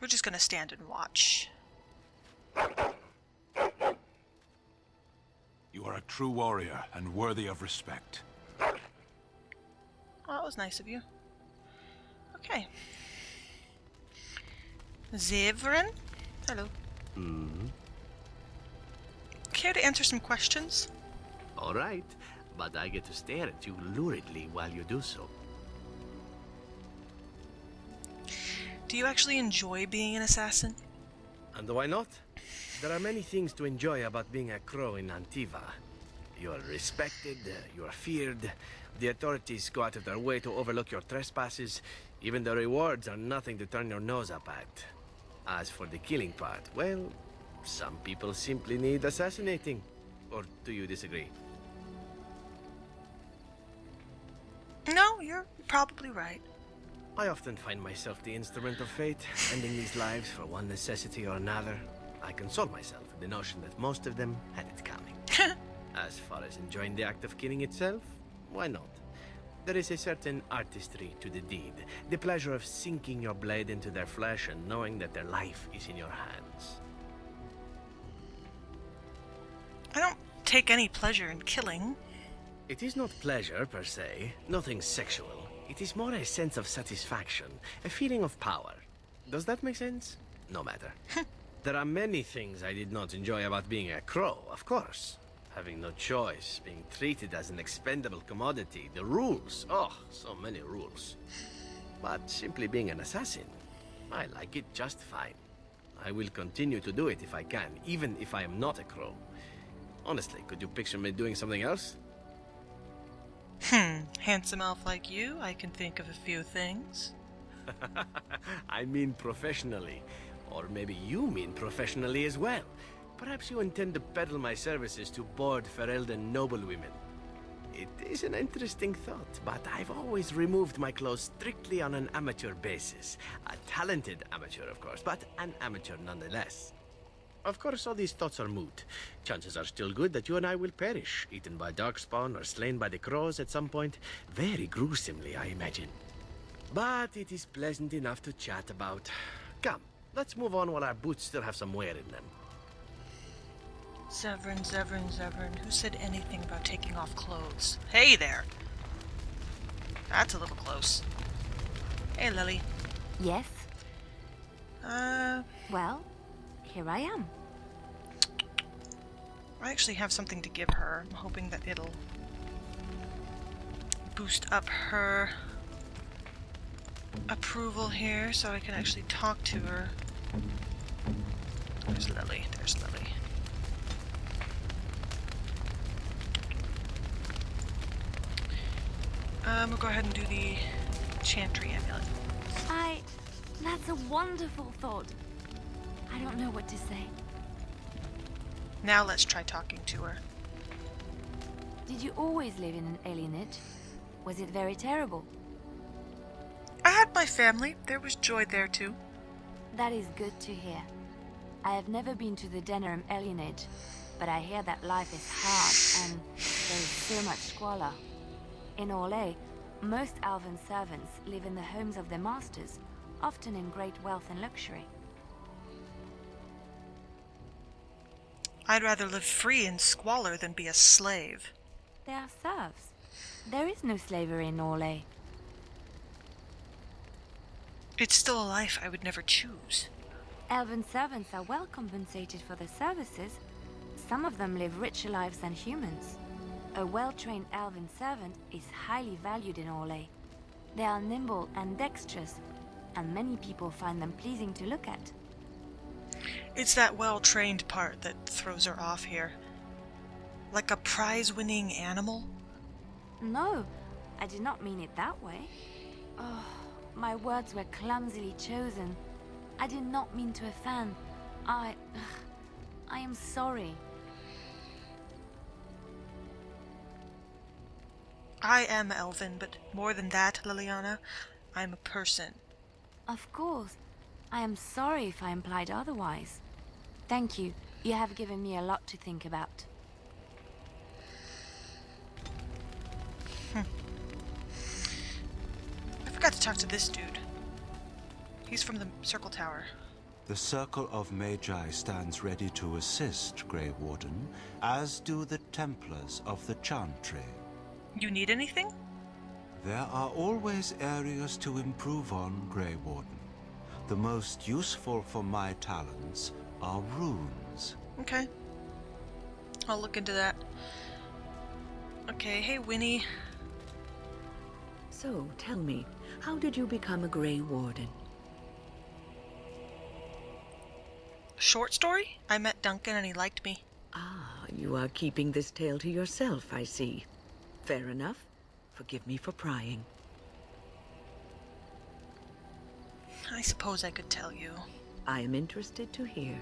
We're just gonna stand and watch. You are a true warrior and worthy of respect. Oh, that was nice of you. Okay. Zevran? Hello. Care to answer some questions? All right, but I get to stare at you luridly while you do so. Do you actually enjoy being an assassin? And why not? There are many things to enjoy about being a crow in Antiva. You are respected, you are feared, the authorities go out of their way to overlook your trespasses, even the rewards are nothing to turn your nose up at. As for the killing part, well, some people simply need assassinating. Or do you disagree? No, you're probably right. I often find myself the instrument of fate, ending these lives for one necessity or another. I console myself with the notion that most of them had it coming. As far as enjoying the act of killing itself, why not? There is a certain artistry to the deed, the pleasure of sinking your blade into their flesh and knowing that their life is in your hands. I don't take any pleasure in killing. It is not pleasure per se, nothing sexual. It is more a sense of satisfaction, a feeling of power. Does that make sense? No matter. There are many things I did not enjoy about being a crow, of course. Having no choice, being treated as an expendable commodity, the rules, oh, so many rules. But simply being an assassin, I like it just fine. I will continue to do it if I can, even if I am not a crow. Honestly, could you picture me doing something else? Handsome elf like you, I can think of a few things. I mean professionally. Or maybe you mean professionally as well. Perhaps you intend to peddle my services to bored Ferelden noblewomen. It is an interesting thought, but I've always removed my clothes strictly on an amateur basis. A talented amateur, of course, but an amateur nonetheless. Of course, all these thoughts are moot. Chances are still good that you and I will perish, eaten by darkspawn or slain by the crows at some point. Very gruesomely, I imagine. But it is pleasant enough to chat about. Come, let's move on while our boots still have some wear in them. Zevran. Who said anything about taking off clothes? Hey there! That's a little close. Hey, Lily. Yes? Well, here I am. I actually have something to give her. I'm hoping that it'll boost up her approval here so I can actually talk to her. There's Lily. We'll go ahead and do the Chantry Amulet. That's a wonderful thought. I don't know what to say. Now let's try talking to her. Did you always live in an alienage? Was it very terrible? I had my family. There was joy there too. That is good to hear. I have never been to the Denerim alienage, but I hear that life is hard and there is so much squalor. In Orlais, most elven servants live in the homes of their masters, often in great wealth and luxury. I'd rather live free in squalor than be a slave. They are serfs. There is no slavery in Orlais. It's still a life I would never choose. Elven servants are well compensated for their services. Some of them live richer lives than humans. A well-trained elven servant is highly valued in Orlais. They are nimble and dexterous, and many people find them pleasing to look at. It's that well-trained part that throws her off here. Like a prize-winning animal? No, I did not mean it that way. Oh, my words were clumsily chosen. I did not mean to offend. I am sorry. I am elven, but more than that, Leliana, I'm a person. Of course. I am sorry if I implied otherwise. Thank you. You have given me a lot to think about. I forgot to talk to this dude. He's from the Circle Tower. The Circle of Magi stands ready to assist, Grey Warden, as do the Templars of the Chantry. You need anything? There are always areas to improve on, Grey Warden. The most useful for my talents are runes. Okay. I'll look into that. Okay, hey Winnie. So, tell me, how did you become a Grey Warden? Short story? I met Duncan and he liked me. Ah, you are keeping this tale to yourself, I see. Fair enough. Forgive me for prying. I suppose I could tell you. I am interested to hear.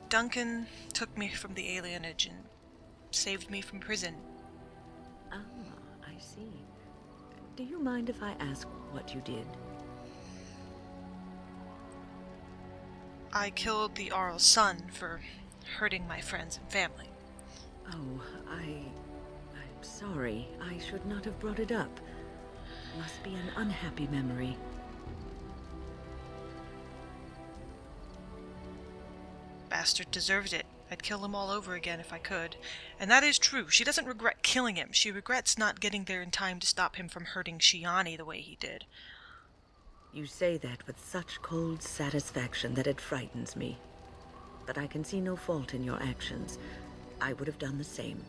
Duncan took me from the alienage and saved me from prison. Ah, I see. Do you mind if I ask what you did? I killed the Arl's son for hurting my friends and family. Oh, I'm sorry. I should not have brought it up. Must be an unhappy memory. Bastard deserved it. I'd kill him all over again if I could. And that is true. She doesn't regret killing him. She regrets not getting there in time to stop him from hurting Shiani the way he did. You say that with such cold satisfaction that it frightens me. But I can see no fault in your actions. I would have done the same.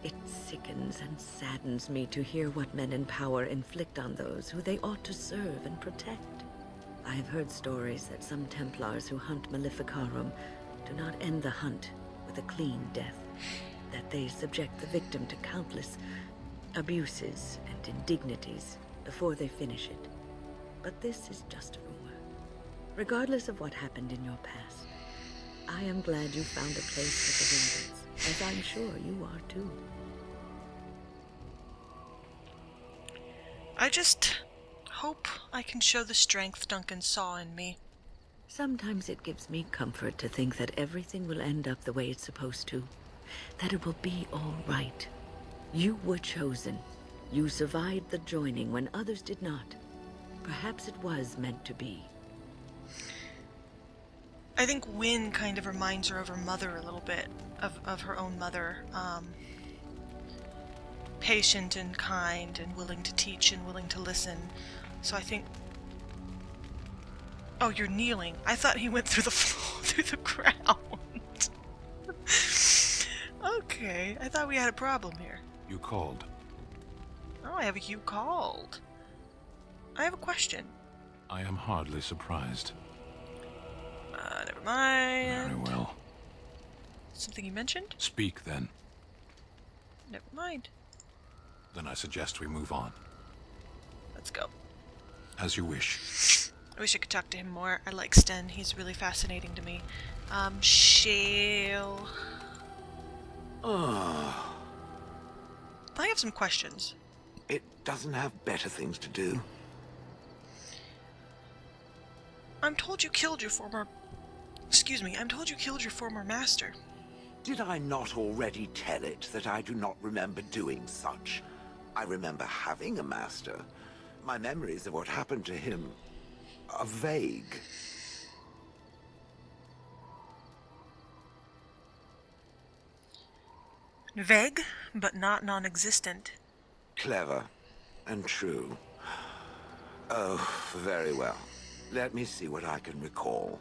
It sickens and saddens me to hear what men in power inflict on those who they ought to serve and protect. I have heard stories that some Templars who hunt Maleficarum do not end the hunt with a clean death, that they subject the victim to countless abuses and indignities before they finish it. But this is just rumor. Regardless of what happened in your past, I am glad you found a place for the vengeance, as I'm sure you are too. I just hope I can show the strength Duncan saw in me. Sometimes it gives me comfort to think that everything will end up the way it's supposed to. That it will be all right. You were chosen. You survived the joining when others did not. Perhaps it was meant to be. I think Wynne kind of reminds her of her mother a little bit, of her own mother. Patient and kind and willing to teach and willing to listen. So I think... Oh, you're kneeling. I thought he went through the floor, through the ground. Okay, I thought we had a problem here. You called. Oh, I have a you called. I have a question. I am hardly surprised. Never mind. Very well. Something you mentioned? Speak then. Never mind. Then I suggest we move on. Let's go. As you wish. I wish I could talk to him more. I like Sten. He's really fascinating to me. Shale. Oh, I have some questions. it doesn't have better things to do. I'm told you killed your former... Excuse me, I'm told you killed your former master. Did I not already tell it that I do not remember doing such? I remember having a master. My memories of what happened to him are vague. Vague, but not non-existent. Clever and true. Oh, very well. Let me see what I can recall.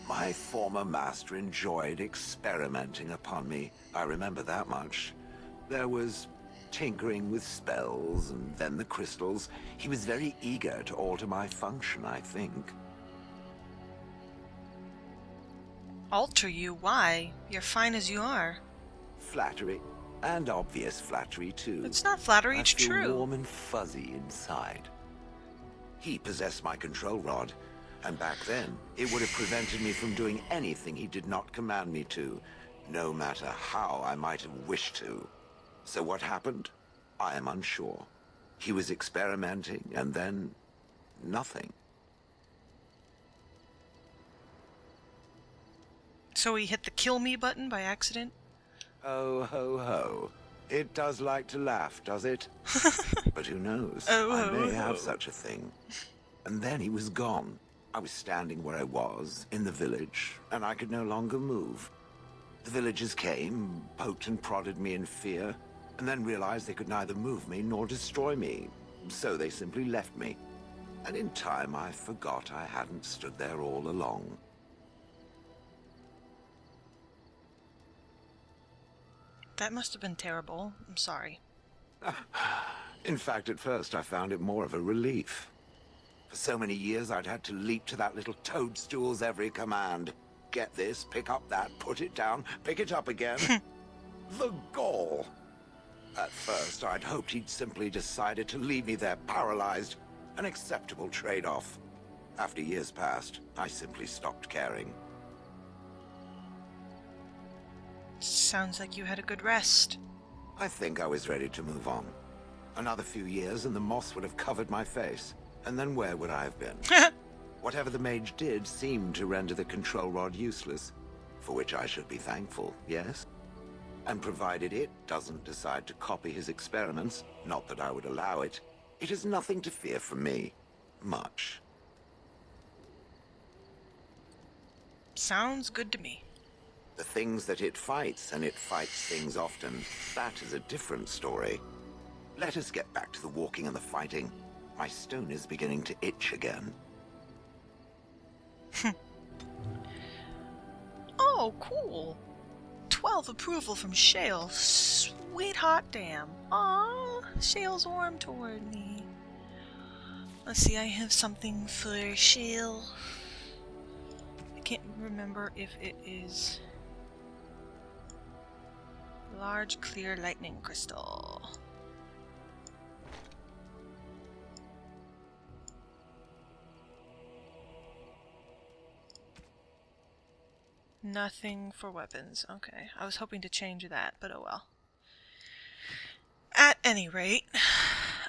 My former master enjoyed experimenting upon me. I remember that much. There was tinkering with spells, and then the crystals. He was very eager to alter my function, I think. Alter you? Why? You're fine as you are. Flattery. And obvious flattery, too. It's not flattery, it's I feel true. warm and fuzzy inside. He possessed my control rod, and back then, it would have prevented me from doing anything he did not command me to, no matter how I might have wished to. So what happened? I am unsure. He was experimenting, and then... nothing. So he hit the kill me button by accident? Oh, ho, ho. It does like to laugh, does it? But who knows? Oh, I ho, may ho. have such a thing. And then he was gone. I was standing where I was, in the village, and I could no longer move. The villagers came, poked and prodded me in fear, and then realized they could neither move me nor destroy me. So they simply left me. And in time, I forgot I hadn't stood there all along. That must have been terrible. I'm sorry. In fact, at first, I found it more of a relief. For so many years, I'd had to leap to that little toadstool's every command. Get this, pick up that, put it down, pick it up again. The gall! At first, I'd hoped he'd simply decided to leave me there paralyzed. An acceptable trade-off. After years passed, I simply stopped caring. Sounds like you had a good rest. I think I was ready to move on. Another few years and the moss would have covered my face. And then where would I have been? Whatever the mage did seemed to render the control rod useless, for which I should be thankful, yes? And provided it doesn't decide to copy his experiments, not that I would allow it, it is nothing to fear from me. Much. Sounds good to me. The things that it fights, and it fights things often, that is a different story. Let us get back to the walking and the fighting. My stone is beginning to itch again. Oh, cool. 12 approval from Shale. Sweet hot damn. Aw, Shale's warm toward me. Let's see, I have something for Shale. I can't remember if it is... Large clear lightning crystal. Nothing for weapons. Okay, I was hoping to change that, but oh well. At any rate,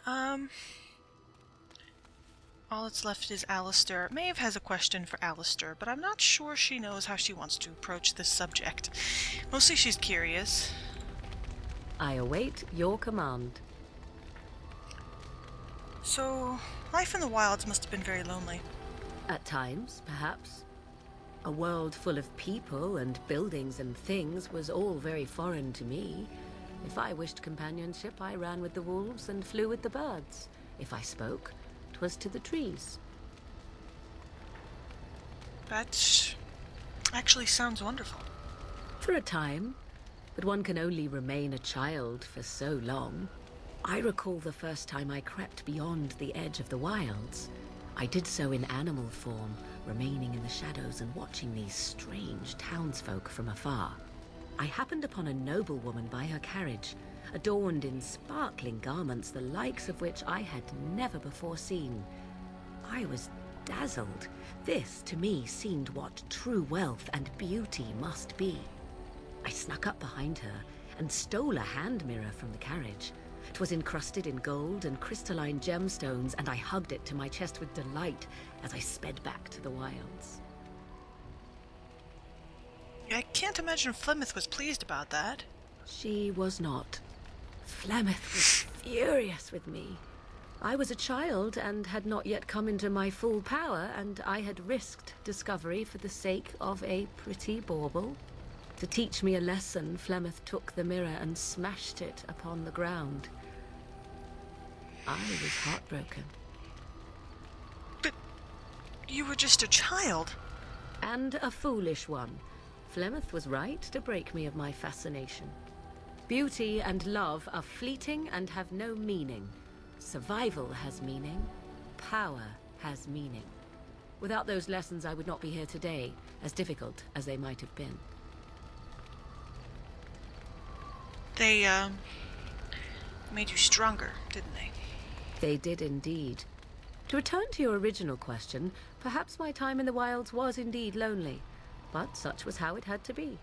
all that's left is Alistair. Maeve has a question for Alistair, but I'm not sure she knows how she wants to approach this subject. Mostly she's curious. I await your command. So, life in the wilds must have been very lonely. At times, perhaps. A world full of people and buildings and things was all very foreign to me. If I wished companionship, I ran with the wolves and flew with the birds. If I spoke, 'twas to the trees. That actually sounds wonderful. For a time, but one can only remain a child for so long. I recall the first time I crept beyond the edge of the wilds. I did so in animal form, remaining in the shadows and watching these strange townsfolk from afar. I happened upon a noblewoman by her carriage, adorned in sparkling garments the likes of which I had never before seen. I was dazzled. This, to me, seemed what true wealth and beauty must be. I snuck up behind her and stole a hand mirror from the carriage. 'Twas encrusted in gold and crystalline gemstones, and I hugged it to my chest with delight as I sped back to the wilds. I can't imagine Flemeth was pleased about that. She was not. Flemeth was furious with me. I was a child and had not yet come into my full power, and I had risked discovery for the sake of a pretty bauble. To teach me a lesson, Flemeth took the mirror and smashed it upon the ground. I was heartbroken. But you were just a child. And a foolish one. Flemeth was right to break me of my fascination. Beauty and love are fleeting and have no meaning. Survival has meaning. Power has meaning. Without those lessons, I would not be here today, as difficult as they might have been. They, made you stronger, didn't they? They did indeed. To return to your original question, perhaps my time in the wilds was indeed lonely, but such was how it had to be.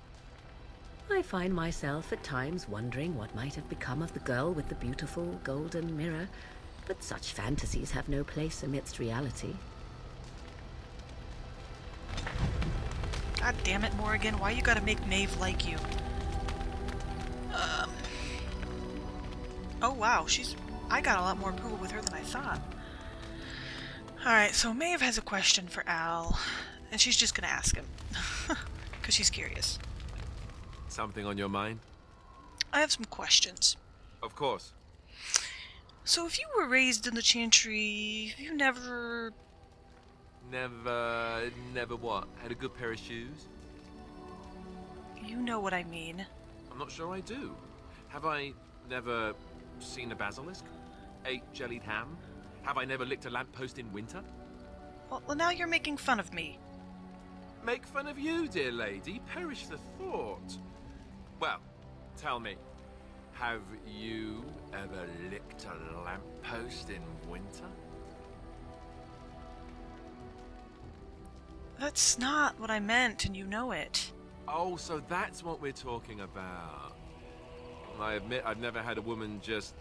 I find myself at times wondering what might have become of the girl with the beautiful golden mirror, but such fantasies have no place amidst reality. God damn it, Morrigan, why you gotta make Maeve like you? Oh wow, I got a lot more approval with her than I thought. Alright, so Maeve has a question for Al, and she's just gonna ask him. Because she's curious. Something on your mind? I have some questions. Of course. So if you were raised in the Chantry, you never... Never what? Had a good pair of shoes? You know what I mean. I'm not sure I do. Have I never seen a basilisk? Ate jellied ham? Have I never licked a lamppost in winter? Well, now you're making fun of me. Make fun of you, dear lady. Perish the thought. Well, tell me, have you ever licked a lamppost in winter? That's not what I meant, and you know it. Oh, so that's what we're talking about. I admit I've never had a woman just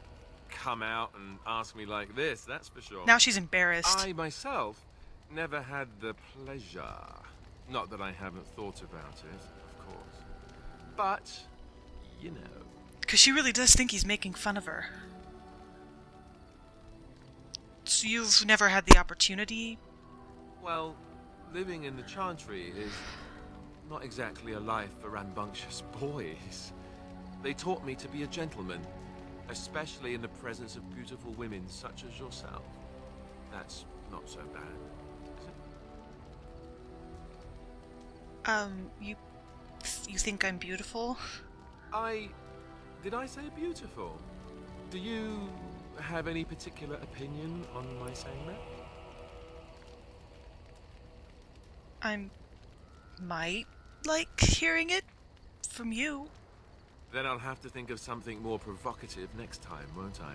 come out and ask me like this, that's for sure. Now she's embarrassed. I myself never had the pleasure. Not that I haven't thought about it, of course. But, you know. Because she really does think he's making fun of her. So you've never had the opportunity? Well, living in the Chantry is not exactly a life for rambunctious boys. They taught me to be a gentleman, especially in the presence of beautiful women such as yourself. That's not so bad, is it? You think I'm beautiful? Did I say beautiful? Do you have any particular opinion on my saying that? I might like hearing it from you. Then I'll have to think of something more provocative next time, won't I?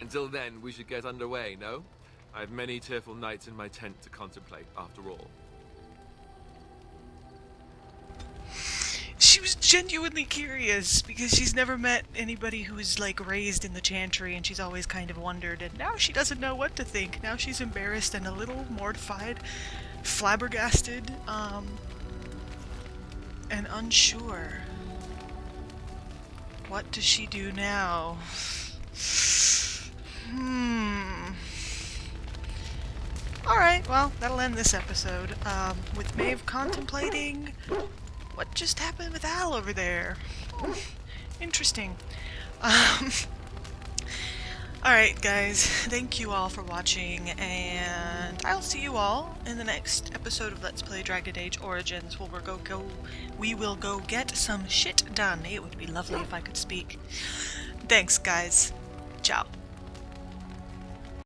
Until then, we should get underway, no? I have many tearful nights in my tent to contemplate, after all. She was genuinely curious, because she's never met anybody who is, like, raised in the Chantry, and she's always kind of wondered, and now she doesn't know what to think. Now she's embarrassed and a little mortified, flabbergasted, and unsure. What does she do now? Alright, well, that'll end this episode, with Maeve contemplating what just happened with Al over there. Interesting. Alright guys, thank you all for watching, and I'll see you all in the next episode of Let's Play Dragon Age Origins, where we will go get some shit done. It would be lovely if I could speak. Thanks guys. Ciao.